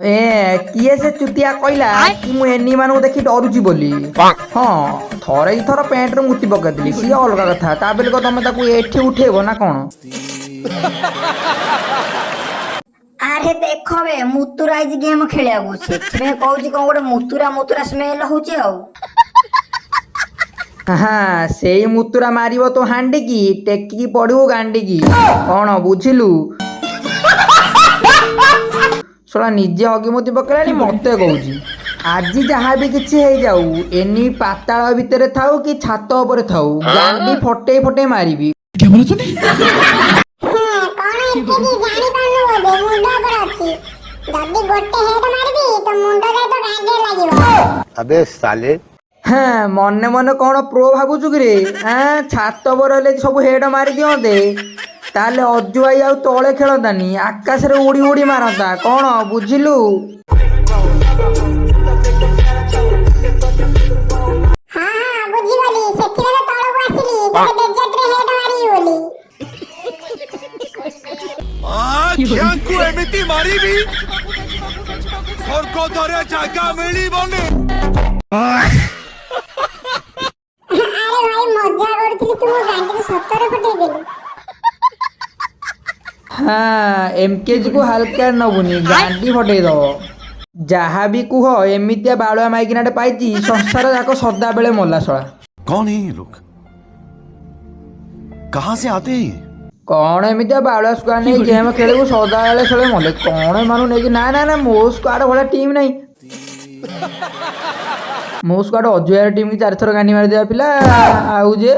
ए किए से चुतिया कहला कि मु एनी मानू देखि डरुची बोली। हाँ थरे थर पैंट रे मुति पकेइली सी अलग कथा ता बेले को तमे ताकू एठी उठेबो ना कोन। अरे देख बे मुतुरा आज गेम खेलिया को से कहूची कोन गोटे मुतुरा मुतुरा स्मेल होची आउ। हाँ सेई मुतुरा मारिबो तो हांडी की टेकी पड़िबो गांडी की कोन बुझिलु। सोला निजे हगी मुति पकेलानी मते कहूची आज जहाँ भी किछि हे जाऊ एनी पाताल भितरे थाऊ कि छात ऊपर थाऊ गांडी फटे फटे मारिबी। क्या बोला तूने? कौन एमके जानी पानु बोले मुंडो पर अछि जदी गोटे हेड मारबी तो मुंडो जाय तो गांडे लागिवो। अबे साले हाँ मने मने कौन प्रो भावुचु कि रे हाँ छात ऊपर सब हेड मारी दियंते ताले अजु भाई आउ तले खेलतानी आकाश रे उड़ी उड़ी मारता कौन बुझिलु। हां बुझी गली सेठी वाला तळको आसिली तके डेजर्ट रे हेड मारी बोली। ह्यांकु एमिति मारिबी सरको धरे जागा मिली बने। अरे भाई मजा करथि तू गांडी सतरे फटे देलु। हाँ एमकेजी को हल्का नबुनी गांडी फटे दब जहाँ भी कुह एमितिया बालुआ माइकिनाटे पाइची संसार जाक सदा बेले मल्ला शला। कौन है ये लोग? कहाँ से आते हैं? कौन एमितिया बालुआ स्क्वाड नहीं गेम खेले सदा बेले खेले मले कौन मानु नहीं ना ना ना मो स्क्वाड भला टीम नहीं मो स्क्वाड अजुआर टीम की 4 थर गांडी मार दिया पिला आउ जे